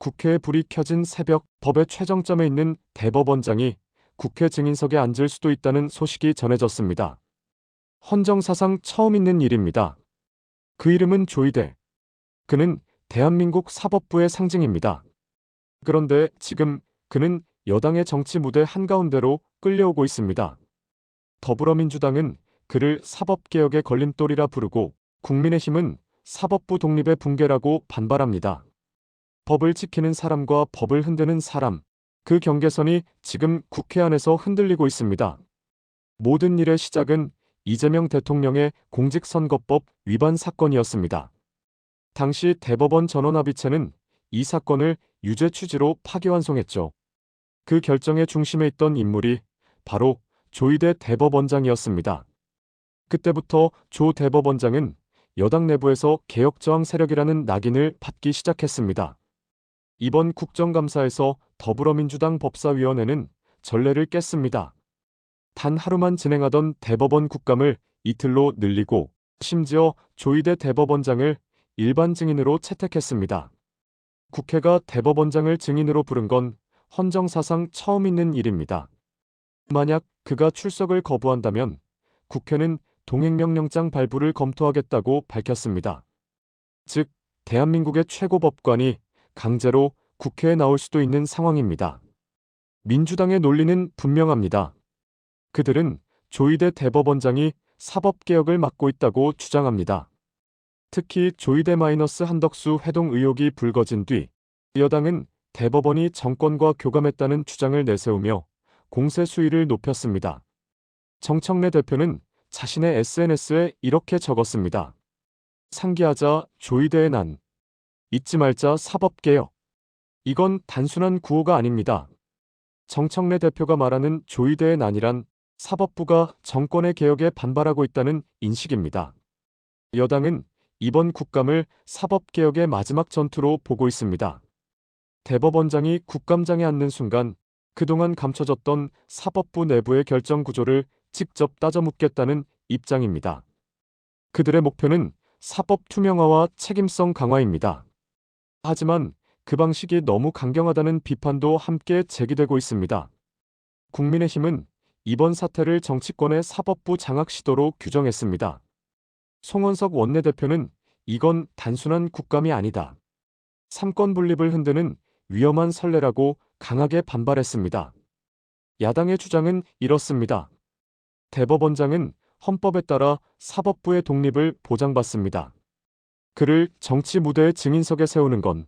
국회에 불이 켜진 새벽, 법의 최정점에 있는 대법원장이 국회 증인석에 앉을 수도 있다는 소식이 전해졌습니다. 헌정사상 처음 있는 일입니다. 그 이름은 조이대. 그는 대한민국 사법부의 상징입니다. 그런데 지금 그는 여당의 정치 무대 한가운데로 끌려오고 있습니다. 더불어민주당은 그를 사법개혁의 걸림돌이라 부르고 국민의힘은 사법부 독립의 붕괴라고 반발합니다. 법을 지키는 사람과 법을 흔드는 사람, 그 경계선이 지금 국회 안에서 흔들리고 있습니다. 모든 일의 시작은 이재명 대통령의 공직선거법 위반 사건이었습니다. 당시 대법원 전원합의체는 이 사건을 유죄 취지로 파기환송했죠. 그 결정의 중심에 있던 인물이 바로 조이대 대법원장이었습니다. 그때부터 조 대법원장은 여당 내부에서 개혁저항 세력이라는 낙인을 받기 시작했습니다. 이번 국정감사에서 더불어민주당 법사위원회는 전례를 깼습니다. 단 하루만 진행하던 대법원 국감을 이틀로 늘리고 심지어 조이대 대법원장을 일반 증인으로 채택했습니다. 국회가 대법원장을 증인으로 부른 건 헌정사상 처음 있는 일입니다. 만약 그가 출석을 거부한다면 국회는 동행명령장 발부를 검토하겠다고 밝혔습니다. 즉, 대한민국의 최고법관이 강제로 국회에 나올 수도 있는 상황입니다. 민주당의 논리는 분명합니다. 그들은 조이대 대법원장이 사법개혁을 막고 있다고 주장합니다. 특히 조이대 한덕수 회동 의혹이 불거진 뒤 여당은 대법원이 정권과 교감했다는 주장을 내세우며 공세 수위를 높였습니다. 정청래 대표는 자신의 SNS에 이렇게 적었습니다. 상기하자 조이대의 난. 잊지 말자 사법개혁. 이건 단순한 구호가 아닙니다. 정청래 대표가 말하는 조이대의 난이란 사법부가 정권의 개혁에 반발하고 있다는 인식입니다. 여당은 이번 국감을 사법개혁의 마지막 전투로 보고 있습니다. 대법원장이 국감장에 앉는 순간 그동안 감춰졌던 사법부 내부의 결정 구조를 직접 따져 묻겠다는 입장입니다. 그들의 목표는 사법 투명화와 책임성 강화입니다. 하지만 그 방식이 너무 강경하다는 비판도 함께 제기되고 있습니다. 국민의힘은 이번 사태를 정치권의 사법부 장악 시도로 규정했습니다. 송원석 원내대표는 이건 단순한 국감이 아니다. 삼권 분립을 흔드는 위험한 선례라고 강하게 반발했습니다. 야당의 주장은 이렇습니다. 대법원장은 헌법에 따라 사법부의 독립을 보장받습니다. 그를 정치 무대의 증인석에 세우는 건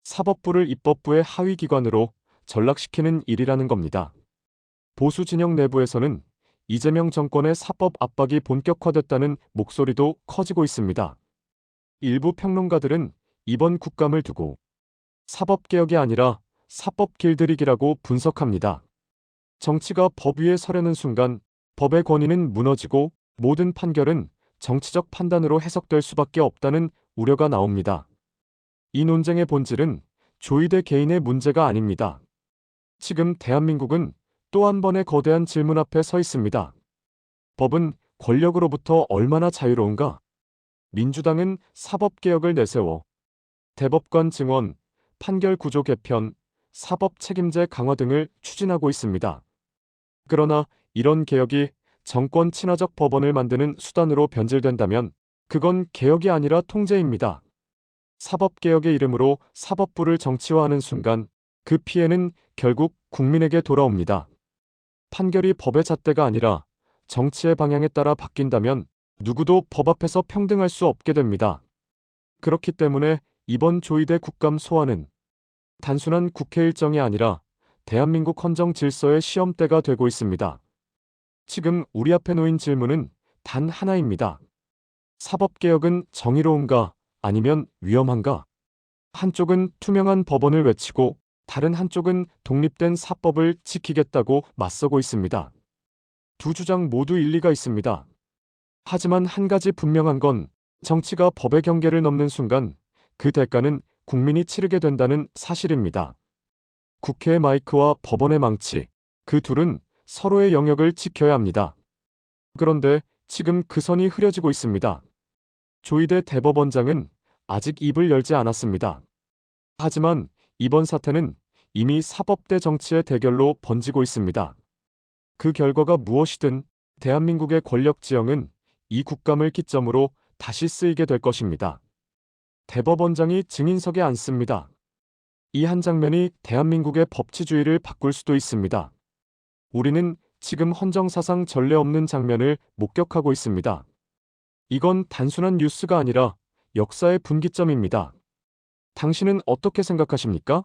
사법부를 입법부의 하위 기관으로 전락시키는 일이라는 겁니다. 보수 진영 내부에서는 이재명 정권의 사법 압박이 본격화됐다는 목소리도 커지고 있습니다. 일부 평론가들은 이번 국감을 두고 사법개혁이 아니라 사법 길들이기라고 분석합니다. 정치가 법 위에 서려는 순간 법의 권위는 무너지고 모든 판결은 정치적 판단으로 해석될 수밖에 없다는 우려가 나옵니다. 이 논쟁의 본질은 조이대 개인의 문제가 아닙니다. 지금 대한민국은 또 한 번의 거대한 질문 앞에 서 있습니다. 법은 권력으로부터 얼마나 자유로운가? 민주당은 사법개혁을 내세워 대법관 증원, 판결 구조 개편, 사법 책임제 강화 등을 추진하고 있습니다. 그러나 이런 개혁이 정권 친화적 법원을 만드는 수단으로 변질된다면 그건 개혁이 아니라 통제입니다. 사법개혁의 이름으로 사법부를 정치화하는 순간 그 피해는 결국 국민에게 돌아옵니다. 판결이 법의 잣대가 아니라 정치의 방향에 따라 바뀐다면 누구도 법 앞에서 평등할 수 없게 됩니다. 그렇기 때문에 이번 조이대 국감 소환은 단순한 국회 일정이 아니라 대한민국 헌정 질서의 시험대가 되고 있습니다. 지금 우리 앞에 놓인 질문은 단 하나입니다. 사법개혁은 정의로운가 아니면 위험한가? 한쪽은 투명한 법원을 외치고 다른 한쪽은 독립된 사법을 지키겠다고 맞서고 있습니다. 두 주장 모두 일리가 있습니다. 하지만 한 가지 분명한 건 정치가 법의 경계를 넘는 순간 그 대가는 국민이 치르게 된다는 사실입니다. 국회의 마이크와 법원의 망치, 그 둘은 서로의 영역을 지켜야 합니다. 그런데 지금 그 선이 흐려지고 있습니다. 조이대 대법원장은 아직 입을 열지 않았습니다. 하지만 이번 사태는 이미 사법대 정치의 대결로 번지고 있습니다. 그 결과가 무엇이든 대한민국의 권력 지형은 이 국감을 기점으로 다시 쓰이게 될 것입니다. 대법원장이 증인석에 앉습니다. 이 한 장면이 대한민국의 법치주의를 바꿀 수도 있습니다. 우리는 지금 헌정사상 전례 없는 장면을 목격하고 있습니다. 이건 단순한 뉴스가 아니라 역사의 분기점입니다. 당신은 어떻게 생각하십니까?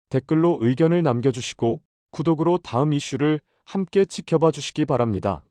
댓글로 의견을 남겨주시고 구독으로 다음 이슈를 함께 지켜봐 주시기 바랍니다.